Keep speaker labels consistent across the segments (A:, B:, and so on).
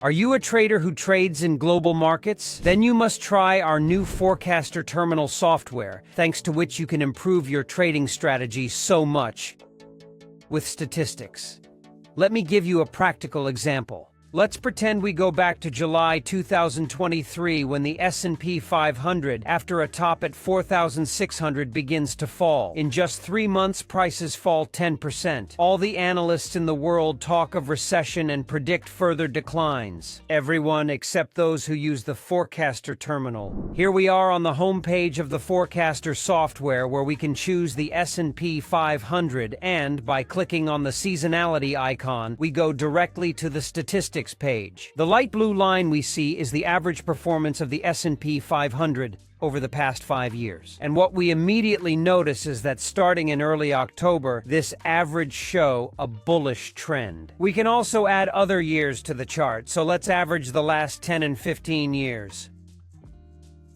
A: Are you a trader who trades in global markets? Then you must try our new Forecaster terminal software, thanks to which you can improve your trading strategy so much with statistics. Let me give you a practical example. Let's pretend we go back to July 2023 when the S&P 500, after a top at 4,600, begins to fall. In just 3 months, prices fall 10%. All the analysts in the world talk of recession and predict further declines. Everyone except those who use the Forecaster terminal. Here we are on the home page of the Forecaster software, where we can choose the S&P 500, and by clicking on the seasonality icon, we go directly to the statistics page. The light blue line we see is the average performance of the S&P 500 over the past 5 years. And what we immediately notice is that starting in early October, this average shows a bullish trend. We can also add other years to the chart, so let's average the last 10 and 15 years.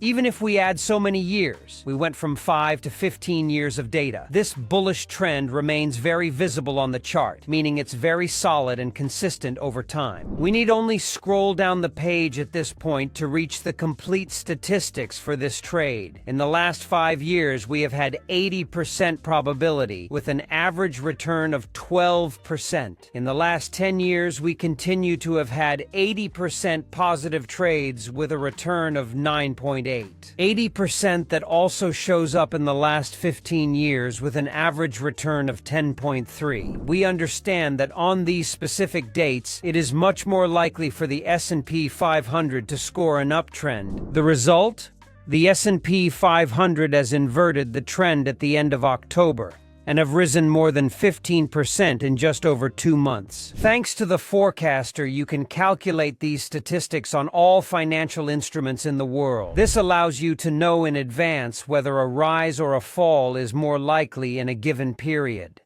A: Even if we add so many years, we went from 5 to 15 years of data. This bullish trend remains very visible on the chart, meaning it's very solid and consistent over time. We need only scroll down the page at this point to reach the complete statistics for this trade. In the last 5 years, we have had 80% probability, with an average return of 12%. In the last 10 years, we continue to have had 80% positive trades with a return of 9.8. 80% that also shows up in the last 15 years with an average return of 10.3. We understand that on these specific dates, it is much more likely for the S&P 500 to score an uptrend. The result? The S&P 500 has inverted the trend at the end of October and have risen more than 15% in just over 2 months. Thanks to the Forecaster, you can calculate these statistics on all financial instruments in the world. This allows you to know in advance whether a rise or a fall is more likely in a given period.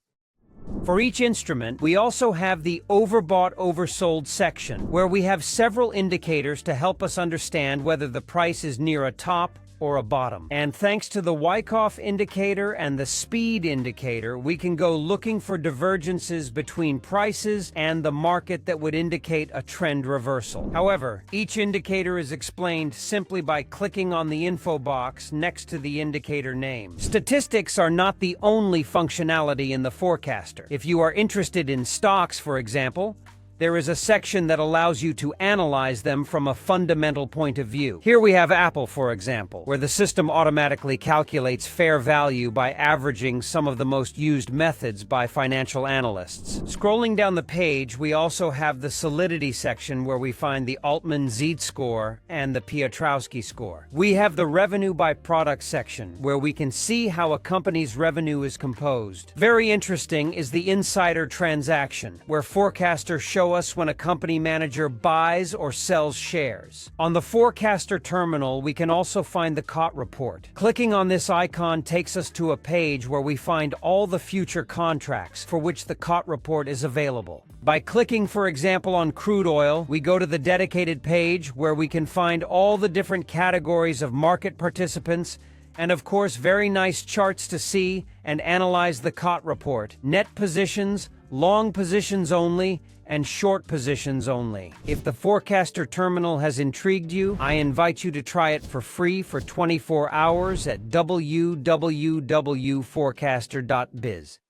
A: For each instrument, we also have the overbought, oversold section, where we have several indicators to help us understand whether the price is near a top or a bottom. And thanks to the Wyckoff indicator and the speed indicator, we can go looking for divergences between prices and the market that would indicate a trend reversal. However, each indicator is explained simply by clicking on the info box next to the indicator name. Statistics are not the only functionality in the Forecaster. If you are interested in stocks, for example, there is a section that allows you to analyze them from a fundamental point of view. Here we have Apple, for example, where the system automatically calculates fair value by averaging some of the most used methods by financial analysts. Scrolling down the page, we also have the solidity section, where we find the Altman Z-score and the Piotrowski score. We have the revenue by product section, where we can see how a company's revenue is composed. Very interesting is the insider transaction, where forecasters show us when a company manager buys or sells shares. On the Forecaster terminal, we can also find the COT report. Clicking on this icon takes us to a page where we find all the future contracts for which the COT report is available. By clicking, for example, on crude oil, we go to the dedicated page where we can find all the different categories of market participants, and of course, very nice charts to see and analyze the COT report. Net positions, long positions only, and short positions only. If the Forecaster terminal has intrigued you, I invite you to try it for free for 24 hours at www.forecaster.biz.